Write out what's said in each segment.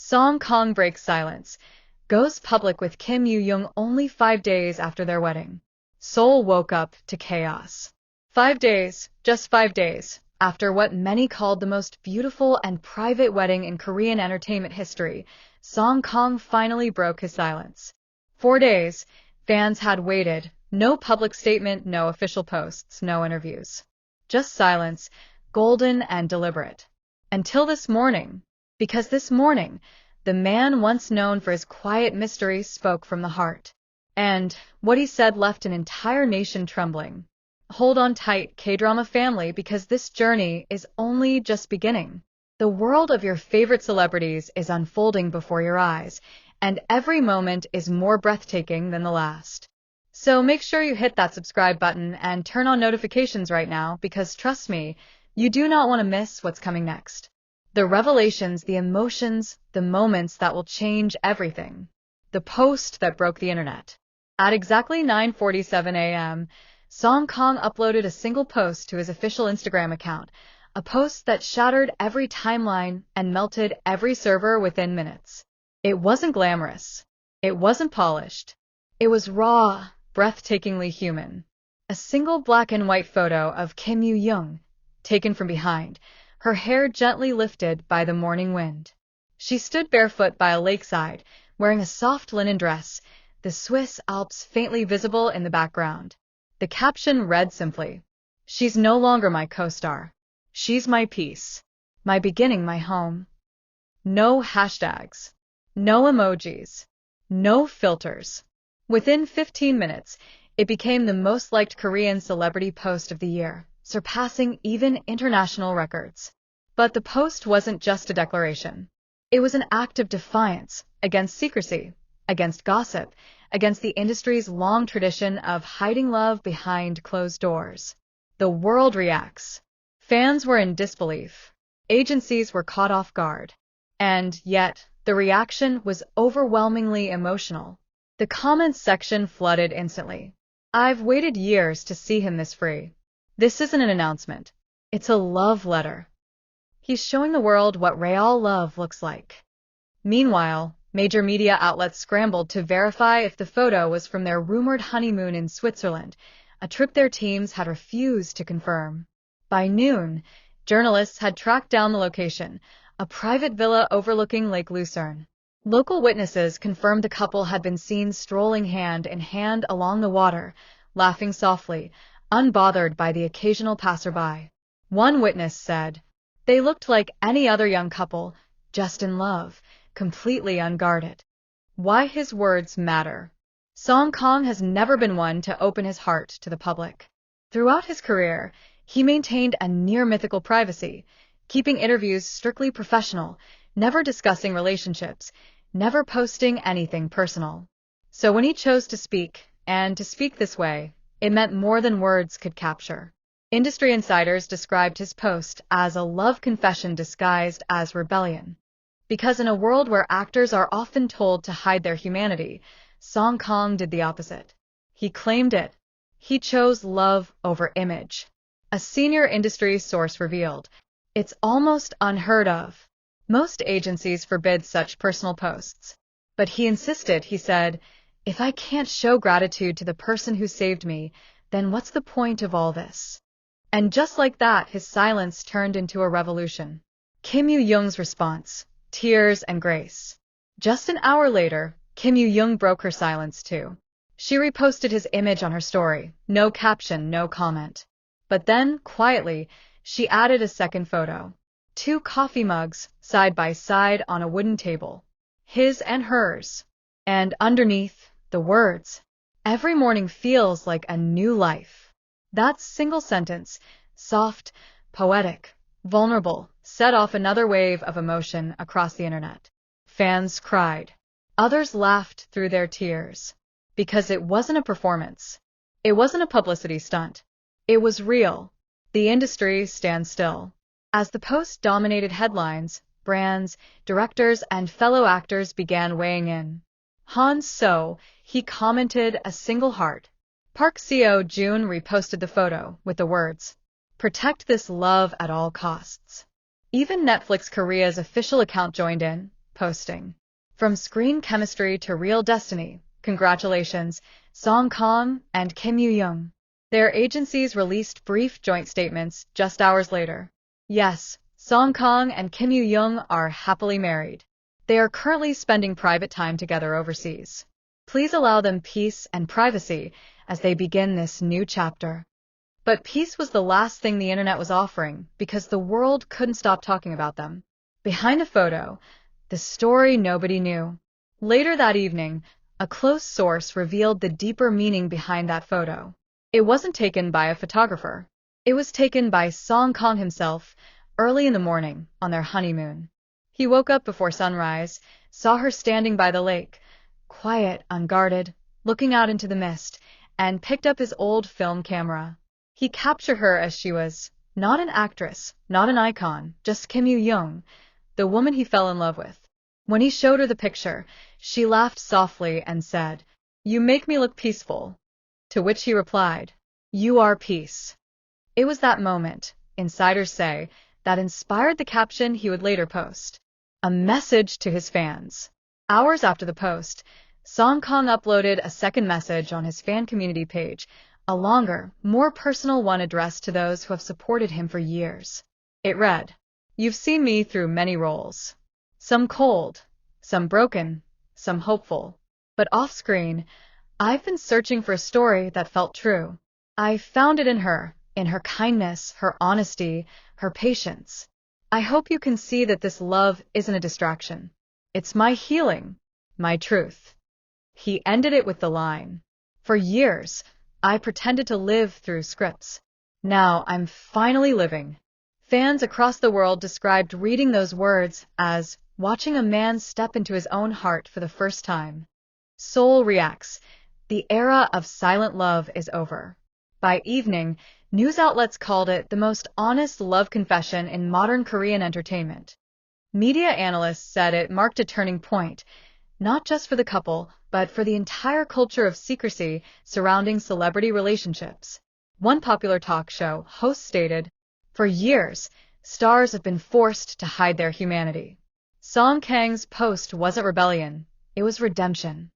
Kang breaks silence, goes public with Kim Yoo Jung only 5 days after their wedding. Seoul woke up to chaos. 5 days, just 5 days, after what many called the most beautiful and private wedding in Korean entertainment history, Kang finally broke his silence. 4 days, fans had waited, no public statement, no official posts, no interviews. Just silence, golden and deliberate. Until this morning. Because this morning, the man once known for his quiet mystery spoke from the heart. And what he said left an entire nation trembling. Hold on tight, K-drama family, because this journey is only just beginning. The world of your favorite celebrities is unfolding before your eyes, and every moment is more breathtaking than the last. So make sure you hit that subscribe button and turn on notifications right now, because trust me, you do not want to miss what's coming next. The revelations, the emotions, the moments that will change everything. The post that broke the internet. At exactly 9:47 a.m., Kang uploaded a single post to his official Instagram account, a post that shattered every timeline and melted every server within minutes. It wasn't glamorous. It wasn't polished. It was raw, breathtakingly human. A single black and white photo of Kim Yoo Jung, taken from behind, her hair gently lifted by the morning wind. She stood barefoot by a lakeside, wearing a soft linen dress, the Swiss Alps faintly visible in the background. The caption read simply, "She's no longer my co-star. She's my peace. My beginning, my home." No hashtags. No emojis. No filters. Within 15 minutes, it became the most liked Korean celebrity post of the year, surpassing even international records. But the post wasn't just a declaration. It was an act of defiance against secrecy, against gossip, against the industry's long tradition of hiding love behind closed doors. The world reacts. Fans were in disbelief. Agencies were caught off guard. And yet, the reaction was overwhelmingly emotional. The comments section flooded instantly. "I've waited years to see him this free. This isn't an announcement. It's a love letter. He's showing the world what real love looks like." Meanwhile, major media outlets scrambled to verify if the photo was from their rumored honeymoon in Switzerland, a trip their teams had refused to confirm. By noon, journalists had tracked down the location, a private villa overlooking Lake Lucerne. Local witnesses confirmed the couple had been seen strolling hand in hand along the water, laughing softly, unbothered by the occasional passerby. One witness said, "They looked like any other young couple, just in love, completely unguarded." Why his words matter. Kang has never been one to open his heart to the public. Throughout his career, he maintained a near-mythical privacy, keeping interviews strictly professional, never discussing relationships, never posting anything personal. So when he chose to speak, and to speak this way, it meant more than words could capture. Industry insiders described his post as a love confession disguised as rebellion. Because in a world where actors are often told to hide their humanity, Kang did the opposite. He claimed it. He chose love over image. A senior industry source revealed, "It's almost unheard of. Most agencies forbid such personal posts." But he insisted. He said, "If I can't show gratitude to the person who saved me, then what's the point of all this?" And just like that, his silence turned into a revolution. Kim Yoo Jung's response, tears and grace. Just an hour later, Kim Yoo Jung broke her silence too. She reposted his image on her story, no caption, no comment. But then, quietly, she added a second photo. 2 coffee mugs, side by side on a wooden table. His and hers. And underneath, the words, "Every morning feels like a new life." That single sentence, soft, poetic, vulnerable, set off another wave of emotion across the internet. Fans cried. Others laughed through their tears. Because it wasn't a performance. It wasn't a publicity stunt. It was real. The industry stands still. As the post dominated headlines, brands, directors, and fellow actors began weighing in. Han So, he commented a single heart. Park Seo-joon reposted the photo with the words, "Protect this love at all costs." Even Netflix Korea's official account joined in, posting. From screen chemistry to real destiny, congratulations, Kang and Kim Yoo-jung. Their agencies released brief joint statements just hours later. Yes, Kang and Kim Yoo-jung are happily married. They are currently spending private time together overseas. Please allow them peace and privacy as they begin this new chapter. But peace was the last thing the internet was offering because the world couldn't stop talking about them. Behind the photo, the story nobody knew. Later that evening, a close source revealed the deeper meaning behind that photo. It wasn't taken by a photographer. It was taken by Kang himself early in the morning on their honeymoon. He woke up before sunrise, saw her standing by the lake, quiet, unguarded, looking out into the mist, and picked up his old film camera. He captured her as she was, not an actress, not an icon, just Kim Yoo-jung, the woman he fell in love with. When he showed her the picture, she laughed softly and said, "You make me look peaceful." To which he replied, "You are peace." It was that moment, insiders say, that inspired the caption he would later post. A message to his fans. Hours after the post, Kang uploaded a second message on his fan community page, a longer, more personal one addressed to those who have supported him for years. It read, "You've seen me through many roles. Some cold, some broken, some hopeful. But off-screen, I've been searching for a story that felt true. I found it in her kindness, her honesty, her patience. I hope you can see that this love isn't a distraction. It's my healing, my truth." He ended it with the line, "For years, I pretended to live through scripts. Now I'm finally living." Fans across the world described reading those words as watching a man step into his own heart for the first time. Seoul reacts, "The era of silent love is over." By evening, news outlets called it the most honest love confession in modern Korean entertainment. Media analysts said it marked a turning point, not just for the couple, but for the entire culture of secrecy surrounding celebrity relationships. One popular talk show host stated, "For years, stars have been forced to hide their humanity." Kang's post wasn't rebellion, it was redemption.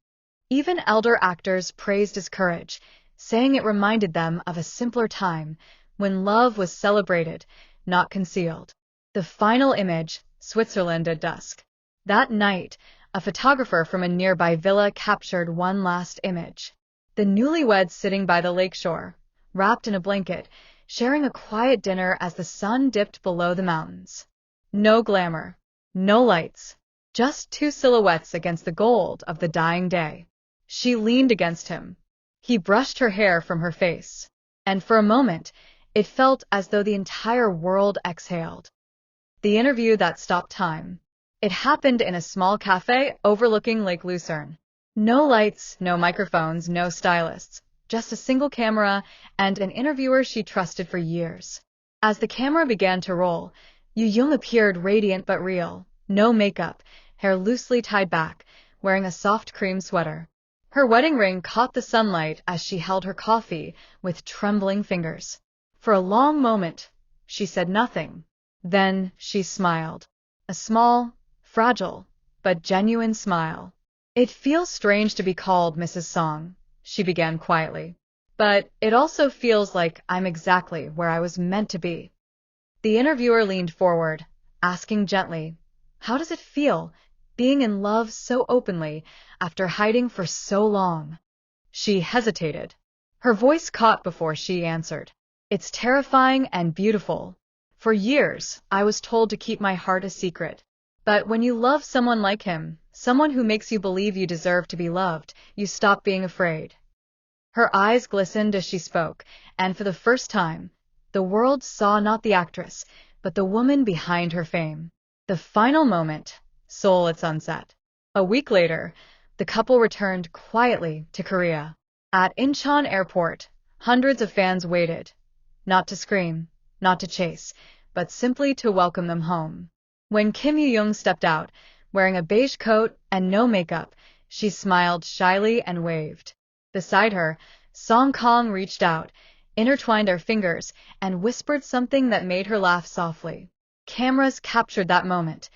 Even elder actors praised his courage, saying it reminded them of a simpler time when love was celebrated, not concealed. The final image, Switzerland at dusk. That night, a photographer from a nearby villa captured one last image. The newlyweds sitting by the lakeshore, wrapped in a blanket, sharing a quiet dinner as the sun dipped below the mountains. No glamour, no lights, just two silhouettes against the gold of the dying day. She leaned against him. He brushed her hair from her face, and for a moment, it felt as though the entire world exhaled. The interview that stopped time. It happened in a small cafe overlooking Lake Lucerne. No lights, no microphones, no stylists, just a single camera and an interviewer she trusted for years. As the camera began to roll, Yoo Jung appeared radiant but real, no makeup, hair loosely tied back, wearing a soft cream sweater. Her wedding ring caught the sunlight as she held her coffee with trembling fingers. For a long moment, she said nothing. Then she smiled. A small, fragile, but genuine smile. "It feels strange to be called Mrs. Song," she began quietly. "But it also feels like I'm exactly where I was meant to be." The interviewer leaned forward, asking gently, "How does it feel, being in love so openly after hiding for so long?" She hesitated. Her voice caught before she answered. "It's terrifying and beautiful. For years, I was told to keep my heart a secret. But when you love someone like him, someone who makes you believe you deserve to be loved, you stop being afraid." Her eyes glistened as she spoke, and for the first time, the world saw not the actress, but the woman behind her fame. The final moment, Seoul at sunset. A week later, the couple returned quietly to Korea. At Incheon Airport, hundreds of fans waited, not to scream, not to chase, but simply to welcome them home. When Kim Yoo-jung stepped out, wearing a beige coat and no makeup, she smiled shyly and waved. Beside her, Kang reached out, intertwined their fingers, and whispered something that made her laugh softly. Cameras captured that moment.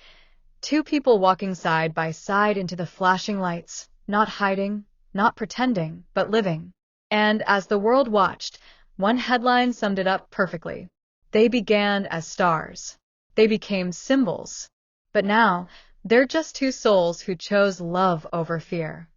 Two people walking side by side into the flashing lights, not hiding, not pretending, but living. And as the world watched, one headline summed it up perfectly. They began as stars. They became symbols. But now, they're just two souls who chose love over fear.